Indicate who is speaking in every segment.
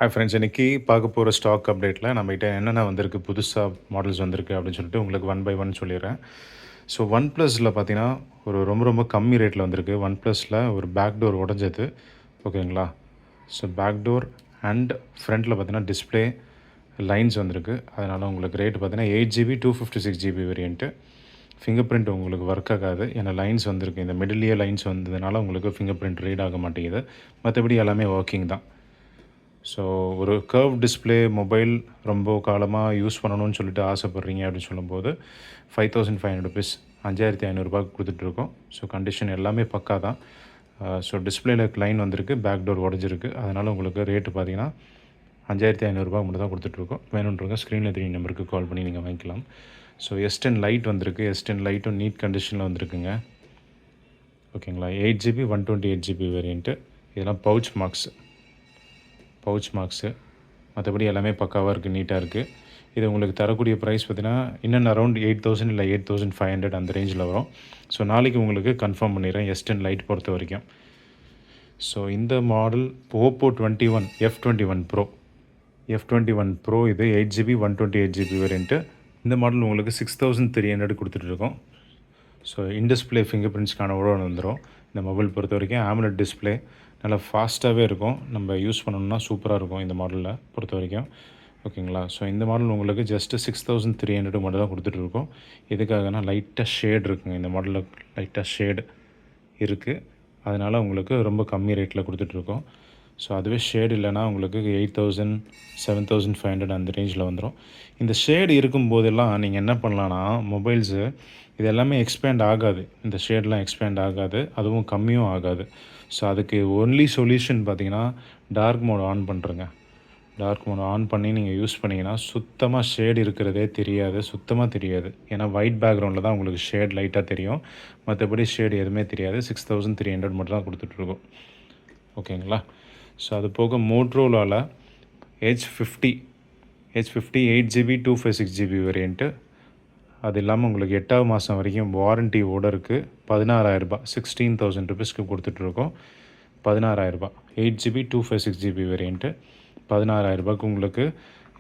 Speaker 1: Hi friends, இன்றைக்கி பார்க்க போகிற ஸ்டாக் அப்டேட்டில் நம்மகிட்ட என்னென்ன வந்திருக்கு, புதுசாக மாடல்ஸ் வந்திருக்கு அப்படின்னு சொல்லிட்டு உங்களுக்கு ஒன் பை ஒன் சொல்லிடுறேன். ஸோ ஒன் ப்ளஸில் பார்த்தீங்கன்னா ரொம்ப ரொம்ப கம்மி ரேட்டில் வந்திருக்கு. ஒன் ப்ளஸில் ஒரு பேக் டோர் உடஞ்சது, ஓகேங்களா. ஸோ பேக் டோர் அண்ட் ஃப்ரண்ட்டில் பார்த்தீங்கன்னா டிஸ்பிளே லைன்ஸ் வந்திருக்கு. அதனால் உங்களுக்கு ரேட்டு பார்த்தீங்கன்னா 8GB 256GB variant. Finger print உங்களுக்கு ஒர்க் ஆகாது, ஏன்னா லைன்ஸ் வந்திருக்கு. இந்த மிடில்லியே லைன்ஸ் வந்ததுனால உங்களுக்கு ஃபிங்கர் பிரிண்ட் ரீட் ஆக மாட்டேங்குது. மற்றபடி எல்லாமே ஒர்க்கிங் தான். ஸோ ஒரு கர்வ் டிஸ்பிளே மொபைல் ரொம்ப காலமாக யூஸ் பண்ணணும்னு சொல்லிட்டு ஆசைப்பட்றீங்க அப்படின்னு சொல்லும்போது 5500 ருபீஸ், 5500 கொடுத்துட்ருக்கோம். ஸோ கண்டிஷன் எல்லாமே பக்கா தான். ஸோ டிஸ்பிளேல லைன் வந்திருக்கு, பேக் டோர் உடஞ்சிருக்கு. அதனால் உங்களுக்கு ரேட்டு பார்த்தீங்கன்னா 5500 மட்டும் தான் கொடுத்துட்ருக்கோம். வேணுன்றவங்க ஸ்க்ரீனில் 3 நம்பருக்கு கால் பண்ணி நீங்கள் வாங்கிக்கலாம். ஸோ S10 லைட் வந்திருக்கு. S10 லைட்டும் நீட் கண்டிஷனில் வந்திருக்குங்க, ஓகேங்களா. 8GB 128GB variant. இதெல்லாம் பவுச் மார்க்ஸு. மற்றபடி எல்லாமே பக்காவாக இருக்குது, நீட்டாக இருக்குது. இது உங்களுக்கு தரக்கூடிய ப்ரைஸ் பார்த்தீங்கன்னா இன்னும் அரௌண்ட் 8000 இல்லை 8500 அந்த ரேஞ்சில் வரும். ஸோ நாளைக்கு உங்களுக்கு கன்ஃபார்ம் பண்ணிடுறேன் S10 லைட் பொறுத்த வரைக்கும். ஸோ இந்த மாடல் ஓப்போ 21 F21 ப்ரோ இது 8GB 128GB வேரியண்ட்டு. இந்த மாடல் உங்களுக்கு 6300 கொடுத்துட்ருக்கோம். ஸோ இன்டிஸ்பிளே ஃபிங்கர் பிரிண்ட்ஸ்க்கான உடனே வந்துடும். இந்த மொபைல் பொறுத்த வரைக்கும் AMOLED டிஸ்பிளே நல்லா ஃபாஸ்ட்டாகவே இருக்கும். நம்ம யூஸ் பண்ணணும்னா சூப்பராக இருக்கும் இந்த மாடலில் பொறுத்த வரைக்கும், ஓகேங்களா. ஸோ இந்த மாடல் உங்களுக்கு ஜஸ்ட்டு 6300 மட்டும் தான் கொடுத்துட்ருக்கோம். எதுக்காகனா லைட்டாக ஷேட் இருக்குங்க, இந்த மாடலில் லைட்டாக ஷேடு இருக்குது. அதனால் உங்களுக்கு ரொம்ப கம்மி ரேட்டில் கொடுத்துட்ருக்கோம். ஸோ அதுவே ஷேடு இல்லைனா உங்களுக்கு 8000 7500 அந்த ரேஞ்சில் வந்துடும். இந்த ஷேடு இருக்கும்போதெல்லாம் நீங்கள் என்ன பண்ணலான்னா, மொபைல்ஸு இது எல்லாமே எக்ஸ்பேண்ட் ஆகாது, இந்த ஷேட்லாம் எக்ஸ்பேண்ட் ஆகாது, அதுவும் கம்மியும் ஆகாது. ஸோ அதுக்கு ஒன்லி சொல்யூஷன் பார்த்தீங்கன்னா டார்க் மோட் ஆன் பண்ணுறங்க. டார்க் மோட் ஆன் பண்ணி நீங்கள் யூஸ் பண்ணிங்கன்னா சுத்தமாக ஷேடு இருக்கிறதே தெரியாது, சுத்தமாக தெரியாது. ஏன்னா ஒயிட் பேக்ரவுண்டில் தான் உங்களுக்கு ஷேட் லைட்டாக தெரியும், மற்றபடி ஷேடு எதுவுமே தெரியாது. 6300 மட்டும் தான் கொடுத்துட்ருக்கோம், ஓகேங்களா. ஸோ அது போக மோட்ரோலாவில் H50 8GB 256GB வேரியண்ட்டு. அது இல்லாமல் உங்களுக்கு 8ஆவது மாதம் வரைக்கும் வாரண்ட்டியோடு இருக்குது. 16000 16,000 ருபீஸ்க்கு கொடுத்துட்ருக்கோம். 16000 8GB 256GB வேரியண்ட்டு. 16000 உங்களுக்கு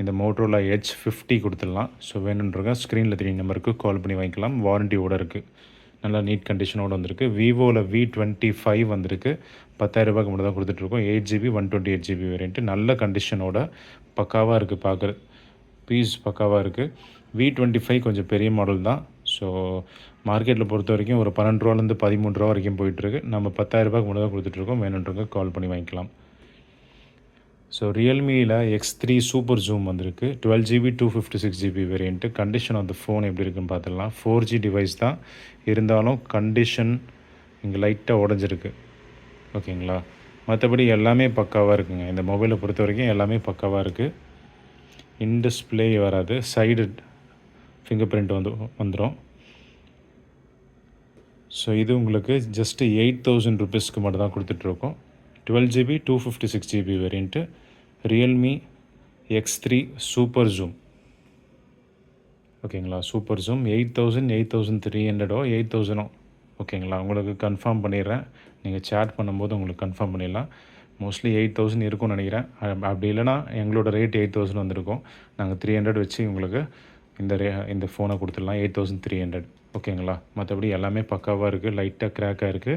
Speaker 1: இந்த மோட்ரோலா H50 கொடுத்துடலாம். ஸோ வேணுன்றங்க ஸ்க்ரீனில் 3 நம்பருக்கு கால் பண்ணி வாங்கிக்கலாம். வாரண்ட்டியோடு இருக்குது, நல்லா நீட் கண்டிஷனோடு வந்திருக்கு. விவோவில் V25 வந்திருக்கு. 10000 மட்டும் தான் கொடுத்துட்ருக்கோம். 8GB 128GB variant. நல்ல கண்டிஷனோட பக்காவாக இருக்குது, பார்க்குறது பீஸ் பக்காவாக இருக்குது. V25 கொஞ்சம் பெரிய மாடல் தான். ஸோ மார்க்கெட்டில் பொறுத்த வரைக்கும் ஒரு 12 ரூபாலேருந்து 13 ரூபா வரைக்கும் போயிட்டுருக்கு. நம்ம 10000 மட்டும் தான் கொடுத்துட்ருக்கோம். வேணுன்றவங்க கால் பண்ணி வாங்கிக்கலாம். ஸோ ரியல்மியில் X3 சூப்பர் ஜூம் வந்திருக்கு. 12GB 256GB variant. Condition of the phone எப்படி இருக்குன்னு பார்த்துடலாம். 4G டிவைஸ் தான் இருந்தாலும் கண்டிஷன் இங்கே லைட்டாக உடஞ்சிருக்கு, ஓகேங்களா. மற்றபடி எல்லாமே பக்காவாக இருக்குங்க. இந்த மொபைலை பொறுத்த வரைக்கும் எல்லாமே பக்காவாக இருக்குது. இன்டிஸ்பிளே வராது, சைடு ஃபிங்கர் பிரிண்ட் வந்துடும். ஸோ இது உங்களுக்கு ஜஸ்ட்டு 8000 ருபீஸ்க்கு மட்டும் தான் கொடுத்துட்ருக்கோம். 12GB 256GB variant. Realme X3 super zoom, ஓகேங்களா. சூப்பர் ஜூம் 8000 8300 8000, ஓகேங்களா. உங்களுக்கு கன்ஃபார்ம் பண்ணிடுறேன், நீங்கள் சேட் பண்ணும்போது உங்களுக்கு கன்ஃபார்ம் பண்ணிடலாம். மோஸ்ட்லி 8000 இருக்கும்னு நினைக்கிறேன். அப்படி இல்லைனா எங்களோட ரேட் 8000 வந்திருக்கும். நாங்கள் 300 வச்சு உங்களுக்கு இந்த ஃபோனை கொடுத்துடலாம். 8300, ஓகேங்களா. மற்றபடி எல்லாமே பக்காவாக இருக்குது, லைட்டாக கிராக்காக இருக்குது.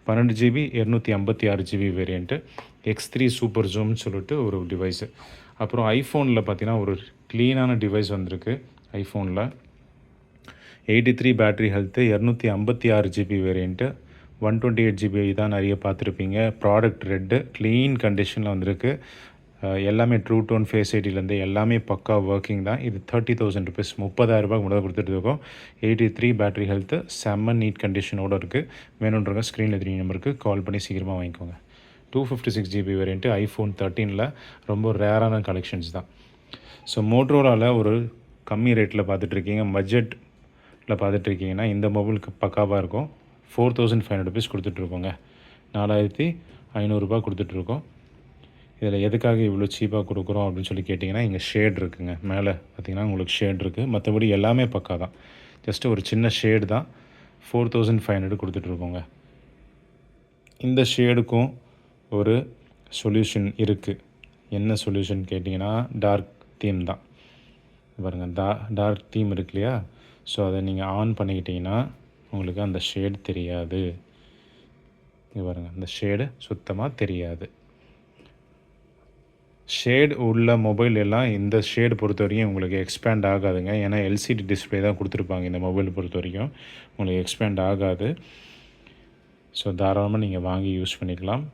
Speaker 1: 12GB 256GB variant. X3 super ஜூம்னு சொல்லிட்டு ஒரு டிவைஸு. அப்புறம் ஐஃபோனில் பார்த்தீங்கன்னா ஒரு க்ளீனான டிவைஸ் வந்திருக்கு. ஐஃபோனில் 83 battery health, 256GB variant. 128GB தான் நிறைய பார்த்துருப்பீங்க. ப்ராடக்ட் ரெட்டு க்ளீன் கண்டிஷனில் வந்திருக்கு. எல்லாமே ட்ரூ டோன் ஃபேஸ் ஐடியிலேருந்து எல்லாமே பக்கா ஒர்க்கிங் தான். இது 30,000 ருபீஸ், 30,000 மட்டும் கொடுத்துட்ருக்கோம். 83 பேட்ரி ஹெல்த்து, செம்ம நீட் கண்டிஷனோடு இருக்குது. வேணுன்றவங்க ஸ்க்ரீனில் 3 நம்பருக்கு கால் பண்ணி சீக்கிரமாக வாங்கிக்கோங்க. 256GB வேரியண்ட்டு ஐஃபோன் 13 ரொம்ப ரேரான கலெக்ஷன்ஸ் தான். ஸோ மோட்ரோலாவில் ஒரு கம்மி ரேட்டில் பார்த்துட்ருக்கீங்க, பட்ஜெட்டில் பார்த்துட்ருக்கீங்கன்னா இந்த மொபைலுக்கு பக்காவாக இருக்கும். 4500 ருபீஸ் கொடுத்துட்ருக்கோங்க. 4500 கொடுத்துட்ருக்கோம். இதில் எதுக்காக இவ்வளோ சீப்பாக கொடுக்குறோம் அப்படின்னு சொல்லி கேட்டிங்கன்னா, இங்கே ஷேட் இருக்குங்க. மேலே பார்த்திங்கன்னா உங்களுக்கு ஷேட் இருக்குது. மற்றபடி எல்லாமே பக்கா தான். ஜஸ்ட்டு ஒரு சின்ன ஷேடு தான். 4500 கொடுத்துட்ருக்கோங்க. இந்த ஷேடுக்கும் ஒரு சொல்யூஷன் இருக்குது. என்ன சொல்யூஷன் கேட்டிங்கன்னா டார்க் தீம் தான். பாருங்கள், டார்க் தீம் இருக்கு இல்லையா? ஸோ அதை நீங்கள் ஆன் பண்ணிக்கிட்டிங்கன்னா உங்களுக்கு அந்த ஷேடு தெரியாது. இங்கே பாருங்கள், அந்த ஷேடு சுத்தமாக தெரியாது. ஷேடு உள்ள மொபைல் எல்லாம் இந்த ஷேடு பொறுத்த வரைக்கும் உங்களுக்கு எக்ஸ்பேண்ட் ஆகாதுங்க. ஏன்னா எல்சிடி டிஸ்பிளே தான் கொடுத்துருப்பாங்க இந்த மொபைல் பொறுத்த வரைக்கும். உங்களுக்கு எக்ஸ்பேண்ட் ஆகாது. ஸோ தாராளமாக நீங்கள் வாங்கி யூஸ் பண்ணிக்கலாம்.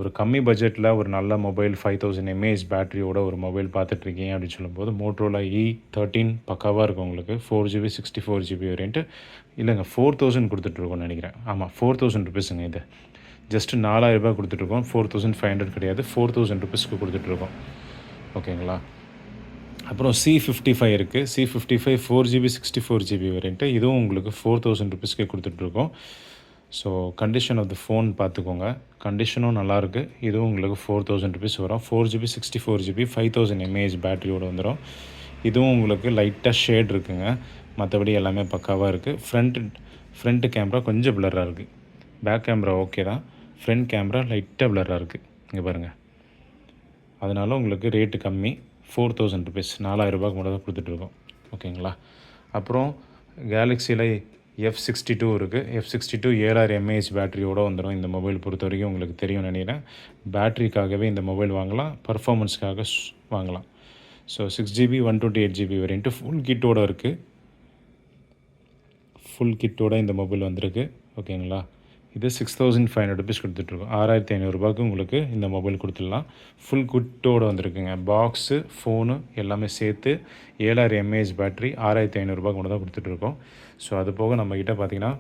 Speaker 1: ஒரு கம்மி பட்ஜெட்டில் ஒரு நல்ல மொபைல் 5000 mAh பேட்டரியோட ஒரு மொபைல் பார்த்துட்ருக்கீங்க அப்படின்னு சொல்லும்போது மோட்டோரோலா E13 பக்காவாக இருக்கும் உங்களுக்கு. 4GB 64GB variant. இல்லைங்க, 4000 கொடுத்துட்ருக்கோன்னு நினைக்கிறேன். ஆமாம், 4000 ருபீஸுங்க. இது ஜஸ்ட்டு 4000 கொடுத்துட்ருக்கோம். 4500 கிடையாது, 4000 ருபீஸ்க்கு கொடுத்துட்ருக்கோம். ஓகேங்களா? அப்புறம் C55 இருக்குது. C55 4GB 64GB variant. இதுவும் உங்களுக்கு 4000 ருபீஸ்க்கே கொடுத்துட்ருக்கோம். So condition of the phone பார்த்துக்கோங்க. கண்டிஷனும் நல்லாயிருக்கு. இதுவும் உங்களுக்கு 4000 ருபீஸ் வரும். 4GB 64GB 5000 mAh பேட்டரியோடு வந்துடும். இதுவும் உங்களுக்கு லைட்டாக ஷேட் இருக்குங்க. மற்றபடி எல்லாமே பக்காவாக இருக்குது. ஃப்ரண்ட்டு கேமரா கொஞ்சம் பிளராக இருக்குது. பேக் கேமரா ஓகே தான். ஃப்ரண்ட் கேமரா லைட்டாக பிளராக இருக்குது. இங்கே பாருங்கள். அதனால் உங்களுக்கு ரேட்டு கம்மி. 4000 ருபீஸ், 4000 மட்டும் தான் கொடுத்துட்ருக்கோம். ஓகேங்களா? அப்புறம் கேலக்ஸியில் F62 இருக்குது. F62 7000 mAh பேட்டரியோடு வந்துடும். இந்த மொபைல் பொறுத்த வரைக்கும் உங்களுக்கு தெரியும் நினைக்கிறேன். பேட்டரிக்காகவே இந்த மொபைல் வாங்கலாம், பர்ஃபார்மன்ஸ்க்காக வாங்கலாம். So 6GB 128GB variant full கிட்டோடு இருக்குது. ஃபுல் கிட்டோடு இந்த மொபைல் வந்திருக்கு. ஓகேங்களா? இது 6500 ருபீஸ் கொடுத்துட்ருக்கோம். 6500 உங்களுக்கு இந்த மொபைல் கொடுத்துடலாம். ஃபுல் கிட்டோடு வந்திருக்குங்க. பாக்ஸு, ஃபோனு எல்லாமே சேர்த்து 7000 mAh பேட்டரி 6500 கொண்டு தான் கொடுத்துட்ருக்கோம். ஸோ அது போக நம்மக்கிட்ட பார்த்திங்கன்னா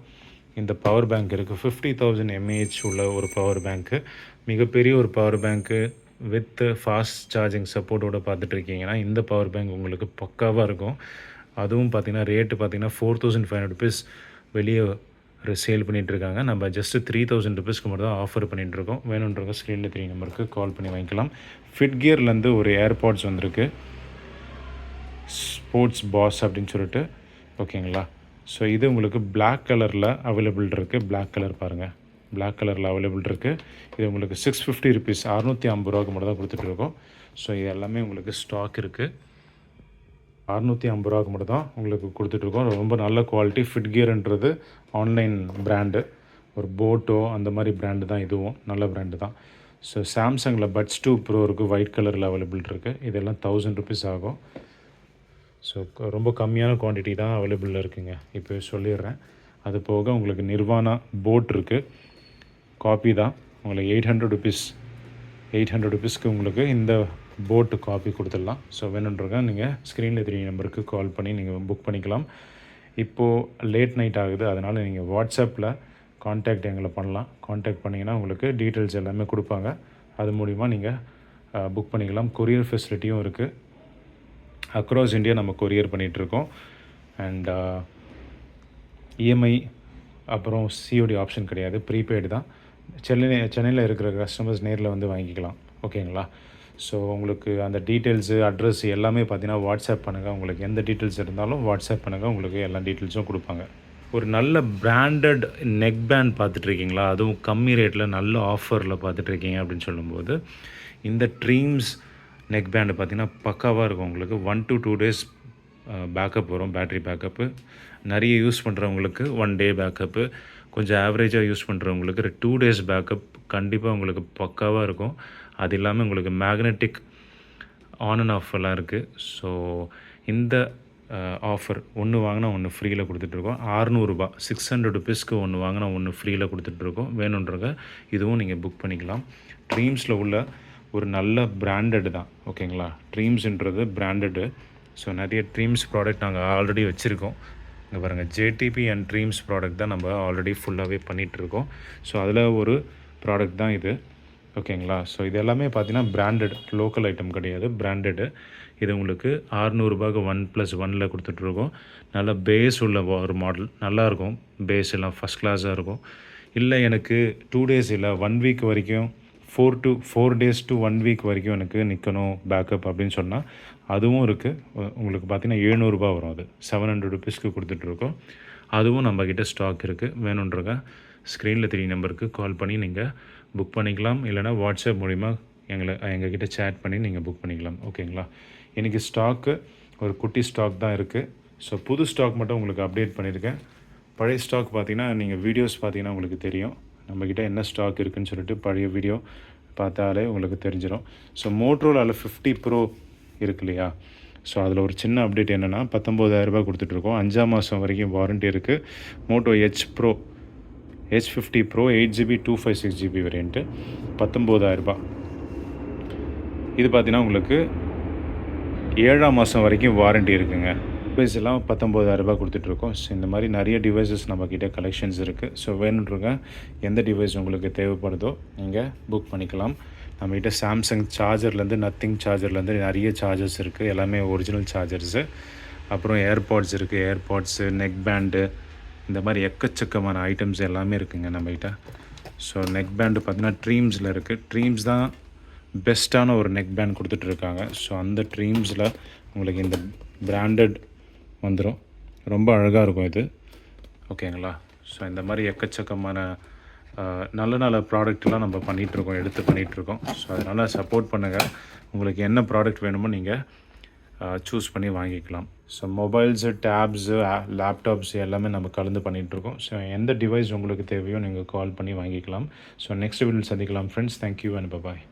Speaker 1: இந்த பவர் பேங்க் இருக்குது. 50000 mAh உள்ள ஒரு பவர் பேங்க்கு, மிகப்பெரிய ஒரு power bank with fast charging சப்போர்ட்டோடு பார்த்துட்ருக்கீங்கன்னா இந்த பவர் பேங்க் உங்களுக்கு பக்காவாக இருக்கும். அதுவும் பார்த்திங்கன்னா ரேட்டு பார்த்திங்கன்னா 4500 ருபீஸ் வெளியே சேல் பண்ணிகிட்ருக்காங்க. நம்ம ஜஸ்ட்டு 3000 ருபீஸ்க்கு மட்டும் தான் ஆஃபர் பண்ணிகிட்ருக்கோம். வேணுன்றவங்க ஸ்க்ரீனில் 3 நம்பருக்கு கால் பண்ணி வாங்கிக்கலாம். ஃபிட் கியர்லேருந்து ஒரு ஏர்பாட்ஸ் வந்திருக்கு, ஸ்போர்ட்ஸ் பாஸ் அப்படின்னு சொல்லிட்டு. ஓகேங்களா? ஸோ இது உங்களுக்கு பிளாக் கலரில் அவைலபிள் இருக்குது. பிளாக் கலர் பாருங்கள், பிளாக் கலரில் அவைலபிள் இருக்குது. இது உங்களுக்கு 650 ருபீஸ், 650 மட்டும் தான் கொடுத்துட்ருக்கோம். ஸோ இது எல்லாமே உங்களுக்கு ஸ்டாக் இருக்குது. 650 மட்டும் தான் உங்களுக்கு கொடுத்துட்ருக்கோம். ரொம்ப நல்ல குவாலிட்டி. ஃபிட் கியர்ன்றது ஆன்லைன் பிராண்டு, ஒரு போட்டோ அந்த மாதிரி பிராண்டு தான். இதுவும் நல்ல பிராண்டு தான். ஸோ சாம்சங்கில் பட்ஸ் 2 ப்ரோ இருக்குது, ஒயிட் கலரில் அவைலபிள் இருக்குது. இதெல்லாம் 1000 ருபீஸ் ஆகும். ஸோ ரொம்ப கம்மியான குவான்டிட்டி தான் அவைலபிளில் இருக்குங்க, இப்போ சொல்லிடுறேன். அது போக உங்களுக்கு நிர்வாணா போட் இருக்குது, காப்பி தான். உங்களுக்கு 800 ருபீஸ், 800 ருபீஸ்க்கு உங்களுக்கு இந்த போட்டு காப்பி கொடுத்துடலாம். ஸோ வேணுன்றங்க நீங்கள் ஸ்க்ரீனில் 3 நம்பருக்கு கால் பண்ணி நீங்கள் புக் பண்ணிக்கலாம். இப்போது லேட் நைட் ஆகுது, அதனால் நீங்கள் வாட்ஸ்அப்பில் கான்டாக்ட் எங்களை பண்ணலாம். கான்டாக்ட் பண்ணிங்கன்னா உங்களுக்கு டீட்டெயில்ஸ் எல்லாமே கொடுப்பாங்க. அது மூலிமா நீங்கள் புக் பண்ணிக்கலாம். கொரியர் ஃபெசிலிட்டியும் இருக்குது. அக்ராஸ் இந்தியா நம்ம கொரியர் பண்ணிகிட்ருக்கோம். அண்ட் இஎம்ஐ அப்புறம் சிஓடி ஆப்ஷன் கிடையாது, ப்ரீபெய்டு தான். சென்னையில் இருக்கிற கஸ்டமர்ஸ் நேரில் வந்து வாங்கிக்கலாம். ஓகேங்களா? ஸோ உங்களுக்கு அந்த டீட்டெயில்ஸு, அட்ரஸ் எல்லாமே பார்த்தீங்கன்னா வாட்ஸ்அப் பண்ணுங்கள். உங்களுக்கு எந்த டீட்டெயில்ஸ் இருந்தாலும் வாட்ஸ்அப் பண்ணுங்கள், உங்களுக்கு எல்லா டீட்டெயில்ஸும் கொடுப்பாங்க. ஒரு நல்ல பிராண்டட் நெக் பேண்ட் பார்த்துட்ருக்கீங்களா? அதுவும் கம்மி ரேட்டில் நல்ல ஆஃபரில் பார்த்துட்ருக்கீங்க அப்படின்னு சொல்லும்போது இந்த ட்ரீம்ஸ் நெக் பேண்டு பார்த்திங்கன்னா பக்காவாக இருக்கும். உங்களுக்கு 1 to 2 days பேக்கப் வரும், பேட்ரி பேக்கப்பு. நிறைய யூஸ் பண்ணுறவங்களுக்கு 1 day பேக்கப்பு, கொஞ்சம் ஆவரேஜாக யூஸ் பண்ணுறவங்களுக்கு 2 days பேக்கப் கண்டிப்பாக உங்களுக்கு பக்காவாக இருக்கும். அது இல்லாமல் உங்களுக்கு மேக்னெட்டிக் ஆன் அண்ட் ஆஃப் எல்லாம் இருக்குது. ஸோ இந்த ஆஃபர் ஒன்று வாங்கினா ஒன்று ஃப்ரீயில் கொடுத்துட்ருக்கோம். 600 600 ருபீஸ்க்கு ஒன்று வாங்கினா ஒன்று ஃப்ரீயில் கொடுத்துட்ருக்கோம். வேணுன்றங்க இதுவும் நீங்கள் புக் பண்ணிக்கலாம். ட்ரீம்ஸில் உள்ள ஒரு நல்ல பிராண்டட் தான். ஓகேங்களா? ட்ரீம்ஸுன்றது பிராண்டடு. ஸோ நிறைய ட்ரீம்ஸ் ப்ராடக்ட் நாங்கள் ஆல்ரெடி வச்சுருக்கோம். இங்கே பாருங்கள், ஜேடிபி அண்ட் ட்ரீம்ஸ் ப்ராடக்ட் தான் நம்ம ஆல்ரெடி ஃபுல்லாகவே பண்ணிகிட்ருக்கோம். ஸோ அதில் ஒரு ப்ராடக்ட் தான் இது. ஓகேங்களா? ஸோ இது எல்லாமே பார்த்தீங்கன்னா பிராண்டட், லோக்கல் ஐட்டம் கிடையாது, பிராண்டடு. இது உங்களுக்கு 600 1+1 கொடுத்துட்ருக்கோம். நல்ல பேஸ் உள்ள ஒரு மாடல், நல்லாயிருக்கும். பேஸ் எல்லாம் ஃபஸ்ட் கிளாஸாக இருக்கும். இல்லை எனக்கு 2 days இல்லை 1 week வரைக்கும், 4 days to 1 week வரைக்கும் எனக்கு நிற்கணும் பேக்கப் அப்படின்னு சொன்னால் அதுவும் இருக்குது. உங்களுக்கு பார்த்தீங்கன்னா 700 வரும். அது 700 ருபீஸ்க்கு கொடுத்துட்ருக்கோம். அதுவும் நம்மக்கிட்ட ஸ்டாக் இருக்குது. வேணுன்றங்க ஸ்க்ரீனில் 3 நம்பருக்கு கால் பண்ணி நீங்கள் புக் பண்ணிக்கலாம். இல்லைனா வாட்ஸ்அப் மூலிமா எங்ககிட்ட சேட் பண்ணி நீங்கள் புக் பண்ணிக்கலாம். ஓகேங்களா? இன்றைக்கி ஸ்டாக்கு ஒரு குட்டி ஸ்டாக் தான் இருக்குது. ஸோ புது ஸ்டாக் மட்டும் உங்களுக்கு அப்டேட் பண்ணியிருக்கேன். பழைய ஸ்டாக் பார்த்தீங்கன்னா நீங்கள் வீடியோஸ் பார்த்தீங்கன்னா உங்களுக்கு தெரியும். நம்மக்கிட்ட என்ன ஸ்டாக் இருக்குதுன்னு சொல்லிட்டு பழைய வீடியோ பார்த்தாலே உங்களுக்கு தெரிஞ்சிடும். ஸோ மோட்ரோலாவில் 50 ப்ரோ இருக்கு இல்லையா? ஸோ அதில் ஒரு சின்ன அப்டேட் என்னென்னா 19,000 கொடுத்துட்ருக்கோம். 5ஆம் மாதம் வரைக்கும் வாரண்ட்டி இருக்குது. Moto H50 Pro 8GB 256GB variant 19,000. இது பார்த்தீங்கன்னா உங்களுக்கு 7ஆம் மாதம் வரைக்கும் வாரண்ட்டி இருக்குங்க. டிவைஸ் எல்லாம் 19,000 கொடுத்துட்ருக்கோம். ஸோ இந்த மாதிரி நிறைய டிவைசஸ் நம்மக்கிட்ட கலெக்ஷன்ஸ் இருக்குது. ஸோ வேணுன்றவங்க எந்த டிவைஸ் உங்களுக்கு தேவைப்படுதோ நீங்கள் புக் பண்ணிக்கலாம். நம்மக்கிட்ட சாம்சங் சார்ஜர்லேருந்து நத்திங் சார்ஜர்லேருந்து நிறைய சார்ஜர்ஸ் இருக்குது. எல்லாமே ஒரிஜினல் சார்ஜர்ஸு. அப்புறம் ஏர்பாட்ஸ் இருக்குது. ஏர்பாட்ஸு, நெக் பேண்டு, இந்த மாதிரி எக்கச்சக்கமான ஐட்டம்ஸ் எல்லாமே இருக்குதுங்க நம்மக்கிட்ட. ஸோ நெக் பேண்டு பார்த்திங்கன்னா ட்ரீம்ஸில் இருக்குது. ட்ரீம்ஸ் தான் பெஸ்ட்டான ஒரு நெக் பேண்ட் கொடுத்துட்ருக்காங்க. ஸோ அந்த ட்ரீம்ஸில் உங்களுக்கு இந்த பிராண்டட் வந்துடும். ரொம்ப அழகாக இருக்கும் இது. ஓகேங்களா? ஸோ இந்த மாதிரி எக்கச்சக்கமான நல்ல நல்ல ப்ராடக்ட்லாம் நம்ம பண்ணிகிட்ருக்கோம், எடுத்து பண்ணிகிட்ருக்கோம். ஸோ அதனால் சப்போர்ட் பண்ணுங்கள். உங்களுக்கு என்ன ப்ராடக்ட் வேணுமோ நீங்கள் சூஸ் பண்ணி வாங்கிக்கலாம். ஸோ மொபைல்ஸு, டேப்ஸு, லேப்டாப்ஸ் எல்லாமே நம்ம கலந்து பண்ணிகிட்ருக்கோம். ஸோ எந்த டிவைஸ் உங்களுக்கு தேவையோ நீங்கள் கால் பண்ணி வாங்கிக்கலாம். ஸோ நெக்ஸ்ட் வீடியோவில் சந்திக்கலாம் ஃப்ரெண்ட்ஸ். Thank you and bye bye.